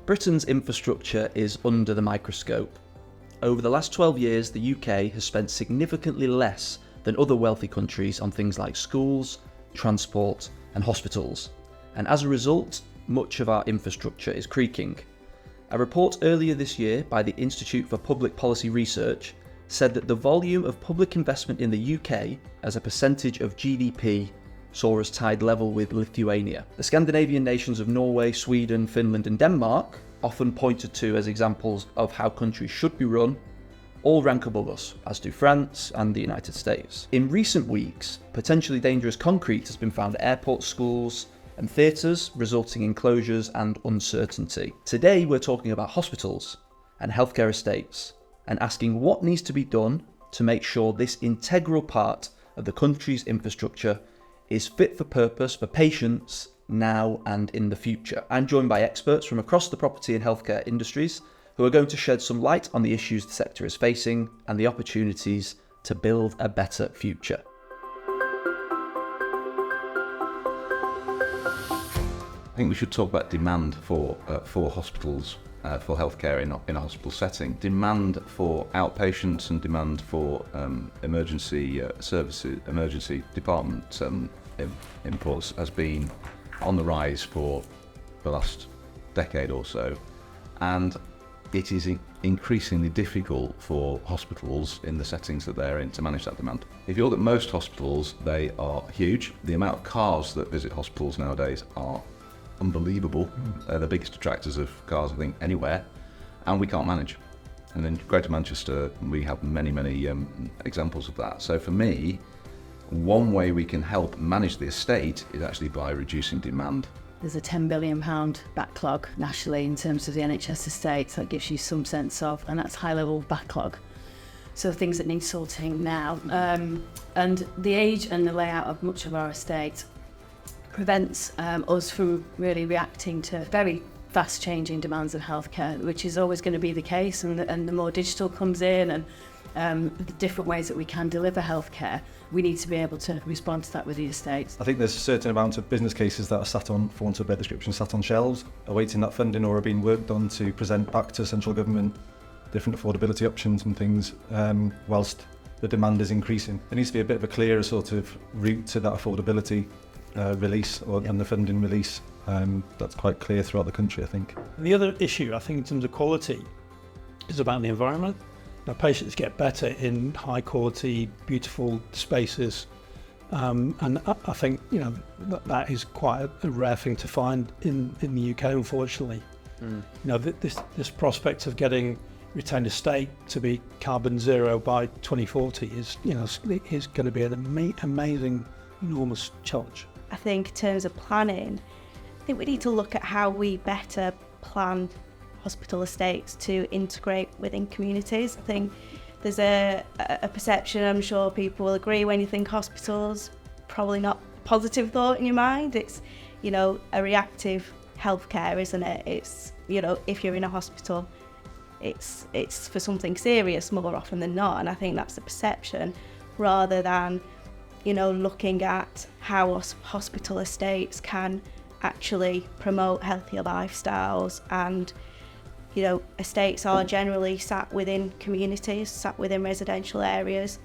Britain's infrastructure is under the microscope. Over the last 12 years, the UK has spent significantly less than other wealthy countries on things like schools, transport and hospitals. And as a result, much of our infrastructure is creaking. A report earlier this year by the Institute for Public Policy Research said that the volume of public investment in the UK as a percentage of GDP saw us tied level with Lithuania. The Scandinavian nations of Norway, Sweden, Finland and Denmark, often pointed to as examples of how countries should be run, all rank above us, as do France and the United States. In recent weeks, potentially dangerous concrete has been found at airports, schools and theatres, resulting in closures and uncertainty. Today we're talking about hospitals and healthcare estates and asking what needs to be done to make sure this integral part of the country's infrastructure is fit for purpose for patients now and in the future. I'm joined by experts from across the property and healthcare industries who are going to shed some light on the issues the sector is facing and the opportunities to build a better future. I think we should talk about demand for hospitals, for healthcare in a hospital setting. Demand for outpatients and demand for emergency services, emergency department inputs has been on the rise for the last decade or so, and it is increasingly difficult for hospitals in the settings that they're in to manage that demand. If you look at most hospitals, they are huge. The amount of cars that visit hospitals nowadays are unbelievable. They're the biggest attractors of cars, I think, anywhere, and we can't manage. And in Greater Manchester, we have many examples of that. So for me, one way we can help manage the estate is actually by reducing demand. There's a £10 billion backlog nationally in terms of the NHS estates. That gives you some sense of, and that's high-level backlog. So things that need sorting now. And the age and the layout of much of our estate prevents us from really reacting to very fast changing demands of healthcare, which is always going to be the case, and the more digital comes in and the different ways that we can deliver healthcare, we need to be able to respond to that with the estates. I think there's a certain amount of business cases that are sat on, for want of a better description, sat on shelves, awaiting that funding or are being worked on to present back to central government different affordability options and things, whilst the demand is increasing. There needs to be a bit of a clearer sort of route to that affordability release and the funding release. That's quite clear throughout the country, I think. And the other issue, I think, in terms of quality is about the environment. Now, patients get better in high quality, beautiful spaces, and I think that is quite a rare thing to find in the UK, unfortunately. This prospect of getting retained estate to be carbon zero by 2040 is going to be an amazing, enormous challenge. I think in terms of planning, I think we need to look at how we better plan hospital estates to integrate within communities. I think there's a perception, I'm sure people will agree, when you think hospitals, probably not a positive thought in your mind. It's, a reactive healthcare, isn't it? It's, if you're in a hospital, it's for something serious more often than not. And I think that's the perception, rather than, looking at how hospital estates can actually promote healthier lifestyles. And estates are generally sat within communities, sat within residential areas.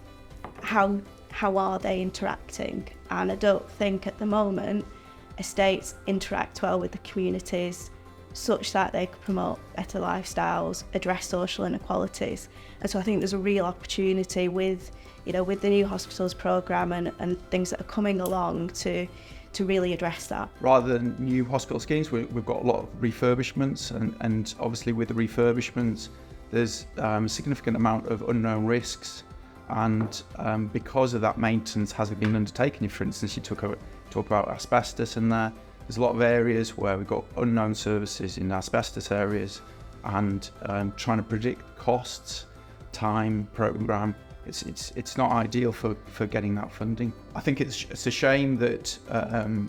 How are they interacting? And I don't think at the moment estates interact well with the communities such that they could promote better lifestyles, address social inequalities. And so I think there's a real opportunity with the new hospitals programme and things that are coming along to really address that. Rather than new hospital schemes, we've got a lot of refurbishments, and obviously with the refurbishments there's a significant amount of unknown risks, and because of that, maintenance hasn't been undertaken. For instance, you talk about asbestos, and there's a lot of areas where we've got unknown services in asbestos areas, and trying to predict costs, time, programme, it's not ideal for getting that funding. I think it's a shame that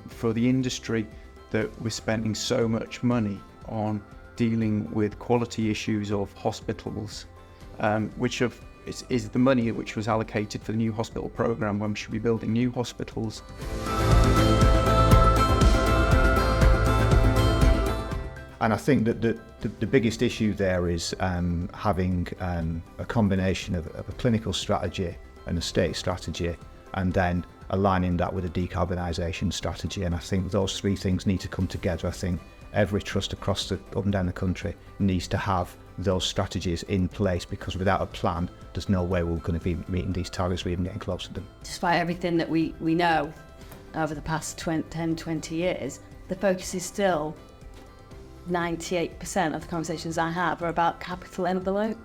for the industry that we're spending so much money on dealing with quality issues of hospitals, which is the money which was allocated for the new hospital programme when we should be building new hospitals. And I think that the biggest issue there is having a combination of a clinical strategy, an estate strategy, and then aligning that with a decarbonisation strategy. And I think those three things need to come together. I think every trust across up and down the country needs to have those strategies in place, because without a plan, there's no way we're going to be meeting these targets or even getting close to them. Despite everything that we know over the past 10, 20 years, the focus is still 98% of the conversations I have are about capital envelope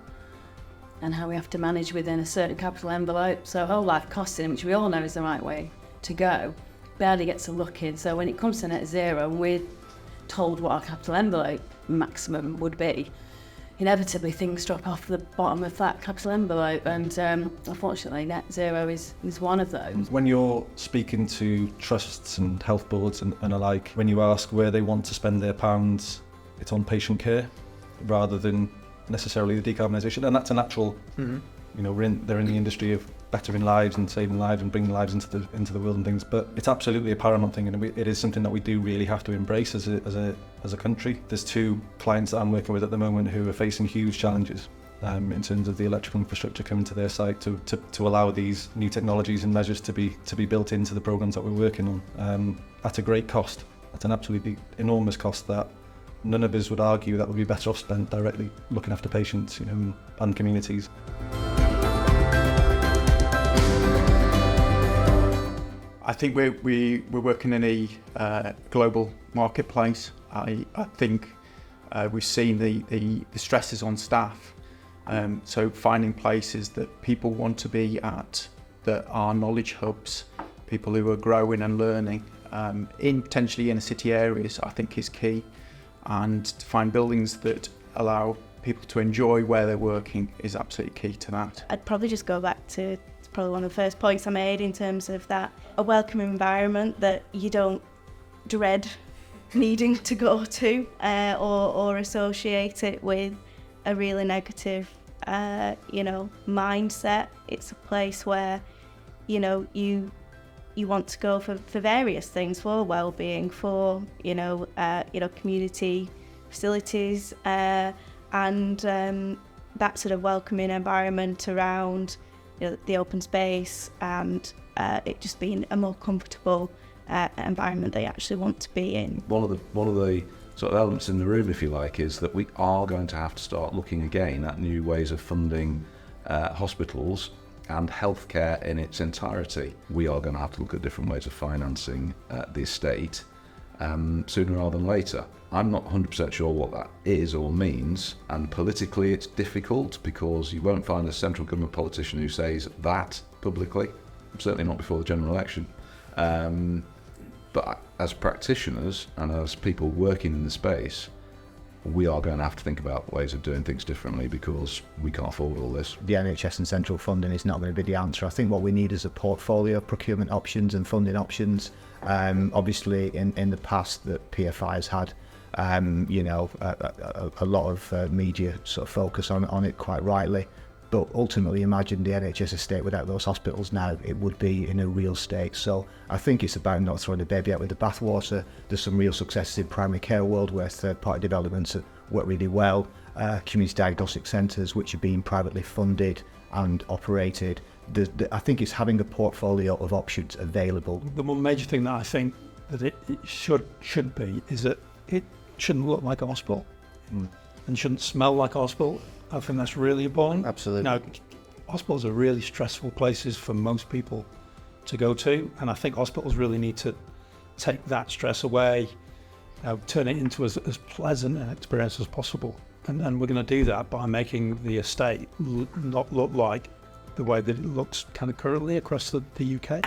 and how we have to manage within a certain capital envelope. So whole life costing, which we all know is the right way to go, barely gets a look in. So when it comes to net zero and we're told what our capital envelope maximum would be, inevitably things drop off the bottom of that capital envelope, and unfortunately net zero is one of those. When you're speaking to trusts and health boards and alike, when you ask where they want to spend their pounds, it's on patient care rather than necessarily the decarbonisation, and that's a natural. You know, they're in the industry of bettering lives and saving lives and bringing lives into the world and things. But it's absolutely a paramount thing, and it is something that we do really have to embrace as a country. There's two clients that I'm working with at the moment who are facing huge challenges in terms of the electrical infrastructure coming to their site to allow these new technologies and measures to be built into the programs that we're working on at a great cost. At an absolutely enormous cost that none of us would argue that would be better off spent directly looking after patients, you know, and communities. I think we're working in a global marketplace. I think we've seen the stresses on staff. So finding places that people want to be at, that are knowledge hubs, people who are growing and learning, potentially inner city areas, I think is key. And to find buildings that allow people to enjoy where they're working is absolutely key to that. I'd probably just go back to, it's probably one of the first points I made in terms of that, a welcoming environment that you don't dread needing to go to or associate it with a really negative, mindset. It's a place where, you want to go for various things, for well-being, for community facilities, and that sort of welcoming environment around the open space, and it just being a more comfortable environment they actually want to be in. One of the sort of elements in the room, if you like, is that we are going to have to start looking again at new ways of funding hospitals and healthcare in its entirety. We are going to have to look at different ways of financing the estate sooner rather than later. I'm not 100% sure what that is or means, and politically it's difficult because you won't find a central government politician who says that publicly, certainly not before the general election. But as practitioners and as people working in the space, we are going to have to think about ways of doing things differently because we can't afford all this. The NHS and central funding is not going to be the answer. I think what we need is a portfolio of procurement options and funding options. Obviously, in the past, that PFI has had, a lot of media sort of focus on it, quite rightly. But ultimately, imagine the NHS estate without those hospitals now, it would be in a real state. So I think it's about not throwing the baby out with the bathwater. There's some real successes in primary care world where third-party developments work really well. Community diagnostic centres, which are being privately funded and operated. I think it's having a portfolio of options available. The one major thing that I think that it should be is that it shouldn't look like a hospital and shouldn't smell like a hospital. I think that's really important. Absolutely. Now, hospitals are really stressful places for most people to go to, and I think hospitals really need to take that stress away, turn it into as pleasant an experience as possible. And we're going to do that by making the estate not look like the way that it looks kind of currently across the UK.